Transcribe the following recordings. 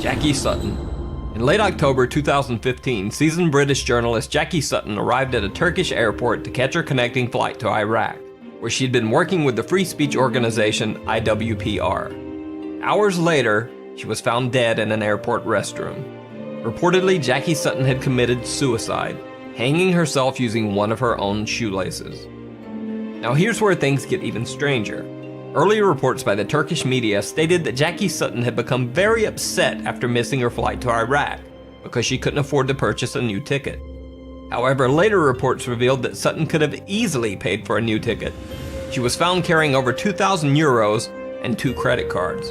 Jackie Sutton. In late October 2015, seasoned British journalist Jackie Sutton arrived at a Turkish airport to catch her connecting flight to Iraq, where she'd been working with the free speech organization IWPR. Hours later, she was found dead in an airport restroom. Reportedly, Jackie Sutton had committed suicide, hanging herself using one of her own shoelaces. Now here's where things get even stranger. Earlier reports by the Turkish media stated that Jackie Sutton had become very upset after missing her flight to Iraq because she couldn't afford to purchase a new ticket. However, later reports revealed that Sutton could have easily paid for a new ticket. She was found carrying over 2,000 euros and 2 credit cards.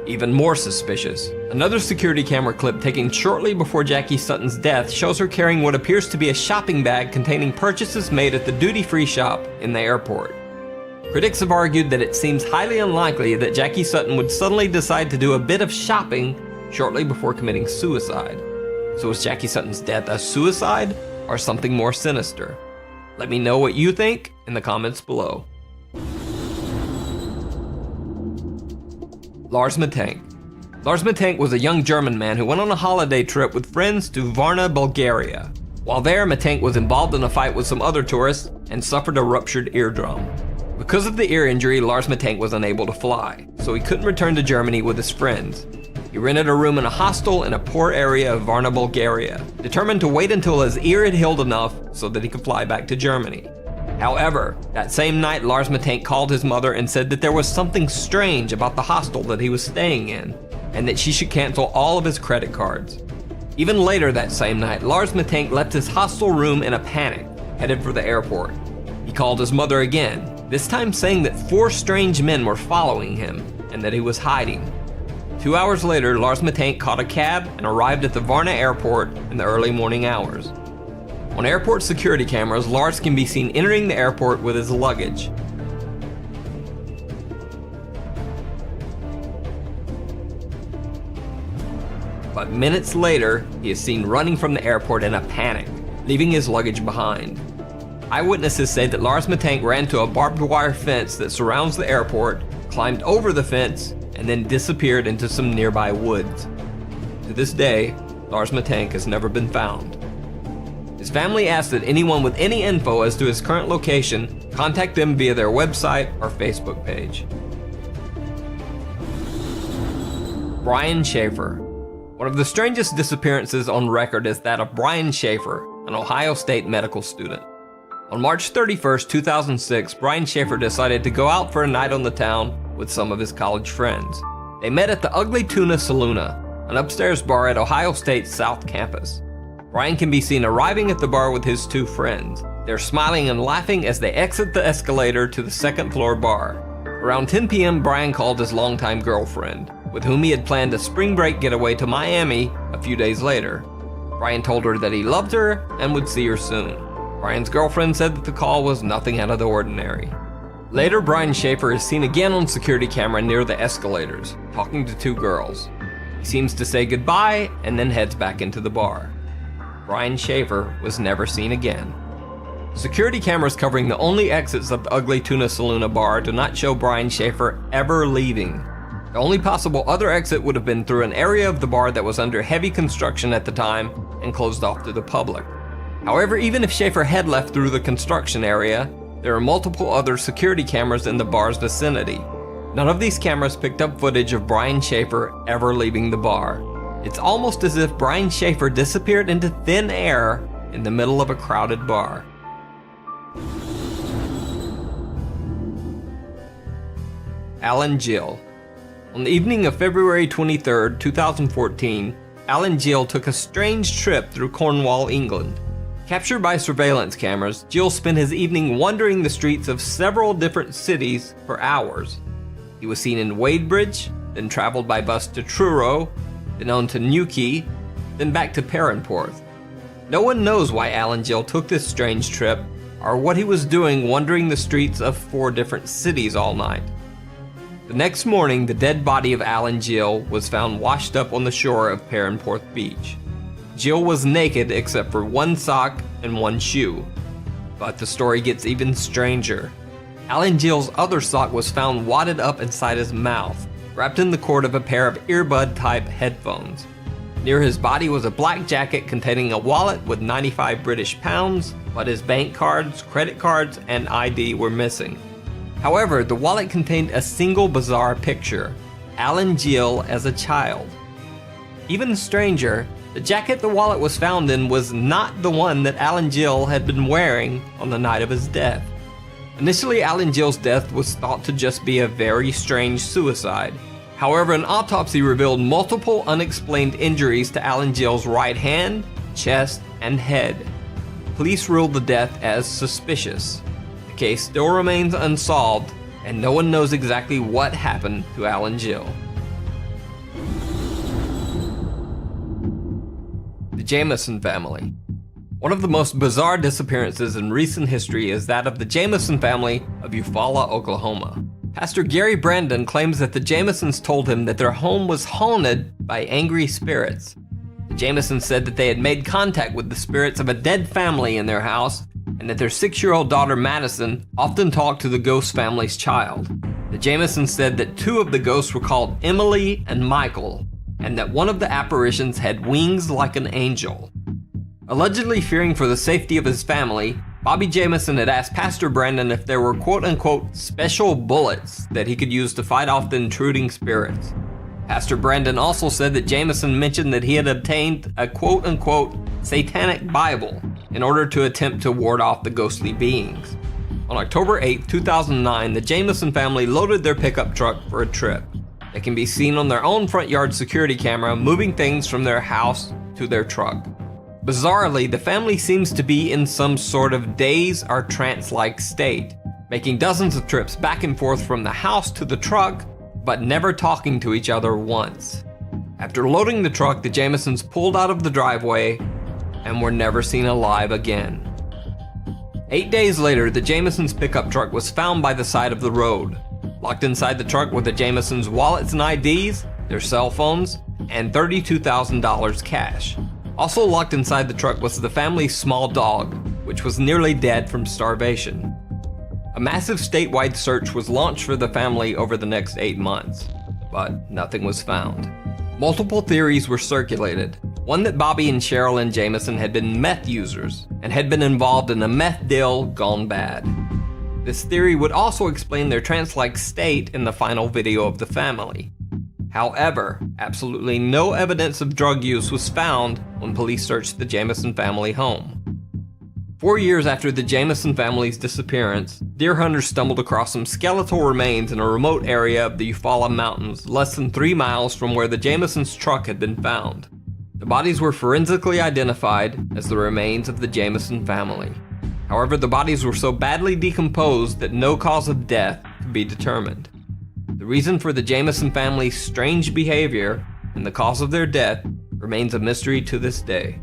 Even more suspicious, another security camera clip taken shortly before Jackie Sutton's death shows her carrying what appears to be a shopping bag containing purchases made at the duty-free shop in the airport. Critics have argued that it seems highly unlikely that Jackie Sutton would suddenly decide to do a bit of shopping shortly before committing suicide. So is Jackie Sutton's death a suicide or something more sinister? Let me know what you think in the comments below. Lars Mittank. Lars Mittank was a young German man who went on a holiday trip with friends to Varna, Bulgaria. While there, Mittank was involved in a fight with some other tourists and suffered a ruptured eardrum. Because of the ear injury, Lars Mittank was unable to fly, so he couldn't return to Germany with his friends. He rented a room in a hostel in a poor area of Varna, Bulgaria, determined to wait until his ear had healed enough so that he could fly back to Germany. However, that same night, Lars Mittank called his mother and said that there was something strange about the hostel that he was staying in, and that she should cancel all of his credit cards. Even later that same night, Lars Mittank left his hostel room in a panic, headed for the airport. He called his mother again, this time saying that 4 strange men were following him and that he was hiding. 2 hours later, Lars Mittank caught a cab and arrived at the Varna airport in the early morning hours. On airport security cameras, Lars can be seen entering the airport with his luggage. But minutes later, he is seen running from the airport in a panic, leaving his luggage behind. Eyewitnesses say that Lars Mittank ran to a barbed wire fence that surrounds the airport, climbed over the fence, and then disappeared into some nearby woods. To this day, Lars Mittank has never been found. His family asked that anyone with any info as to his current location contact them via their website or Facebook page. Brian Shaffer. One of the strangest disappearances on record is that of Brian Shaffer, an Ohio State medical student. On March 31st, 2006, Brian Shaffer decided to go out for a night on the town with some of his college friends. They met at the Ugly Tuna Saloona, an upstairs bar at Ohio State's South Campus. Brian can be seen arriving at the bar with his 2 friends. They're smiling and laughing as they exit the escalator to the second floor bar. Around 10 p.m., Brian called his longtime girlfriend, with whom he had planned a spring break getaway to Miami a few days later. Brian told her that he loved her and would see her soon. Brian's girlfriend said that the call was nothing out of the ordinary. Later, Brian Shaffer is seen again on security camera near the escalators, talking to 2 girls. He seems to say goodbye and then heads back into the bar. Brian Shaffer was never seen again. Security cameras covering the only exits of the Ugly Tuna Saloona bar do not show Brian Shaffer ever leaving. The only possible other exit would have been through an area of the bar that was under heavy construction at the time and closed off to the public. However, even if Shaffer had left through the construction area, there are multiple other security cameras in the bar's vicinity. None of these cameras picked up footage of Brian Shaffer ever leaving the bar. It's almost as if Brian Shaffer disappeared into thin air in the middle of a crowded bar. Alan Gill. On the evening of February 23, 2014, Alan Gill took a strange trip through Cornwall, England. Captured by surveillance cameras, Gill spent his evening wandering the streets of several different cities for hours. He was seen in Wadebridge, then traveled by bus to Truro, then on to Newquay, then back to Perranporth. No one knows why Alan Gill took this strange trip, or what he was doing wandering the streets of 4 different cities all night. The next morning, the dead body of Alan Gill was found washed up on the shore of Perranporth Beach. Gill was naked except for 1 sock and 1 shoe. But the story gets even stranger. Alan Gill's other sock was found wadded up inside his mouth, wrapped in the cord of a pair of earbud-type headphones. Near his body was a black jacket containing a wallet with 95 British pounds, but his bank cards, credit cards, and ID were missing. However, the wallet contained a single bizarre picture: Alan Gill as a child. Even stranger, the jacket the wallet was found in was not the one that Alan Gill had been wearing on the night of his death. Initially, Alan Gill's death was thought to just be a very strange suicide. However, an autopsy revealed multiple unexplained injuries to Alan Gill's right hand, chest, and head. Police ruled the death as suspicious. The case still remains unsolved, and no one knows exactly what happened to Alan Gill. The Jamison family. One of the most bizarre disappearances in recent history is that of the Jamison family of Eufaula, Oklahoma. Pastor Gary Brandon claims that the Jamisons told him that their home was haunted by angry spirits. The Jamisons said that they had made contact with the spirits of a dead family in their house, and that their 6-year-old daughter Madison often talked to the ghost family's child. The Jamisons said that 2 of the ghosts were called Emily and Michael, and that one of the apparitions had wings like an angel. Allegedly fearing for the safety of his family, Bobby Jamison had asked Pastor Brandon if there were quote-unquote special bullets that he could use to fight off the intruding spirits. Pastor Brandon also said that Jamison mentioned that he had obtained a quote-unquote satanic Bible in order to attempt to ward off the ghostly beings. On October 8, 2009, the Jamison family loaded their pickup truck for a trip. They can be seen on their own front yard security camera moving things from their house to their truck. Bizarrely, the family seems to be in some sort of daze or trance-like state, making dozens of trips back and forth from the house to the truck, but never talking to each other once. After loading the truck, the Jamisons pulled out of the driveway and were never seen alive again. 8 days later, the Jamisons' pickup truck was found by the side of the road. Locked inside the truck were the Jamisons' wallets and IDs, their cell phones, and $32,000 cash. Also locked inside the truck was the family's small dog, which was nearly dead from starvation. A massive statewide search was launched for the family over the next 8 months, but nothing was found. Multiple theories were circulated. One that Bobby and Sherilyn Jamison had been meth users and had been involved in a meth deal gone bad. This theory would also explain their trance-like state in the final video of the family. However, absolutely no evidence of drug use was found when police searched the Jamison family home. 4 years after the Jamison family's disappearance, deer hunters stumbled across some skeletal remains in a remote area of the Eufaula Mountains, less than 3 miles from where the Jamisons' truck had been found. The bodies were forensically identified as the remains of the Jamison family. However, the bodies were so badly decomposed that no cause of death could be determined. The reason for the Jamison family's strange behavior and the cause of their death remains a mystery to this day.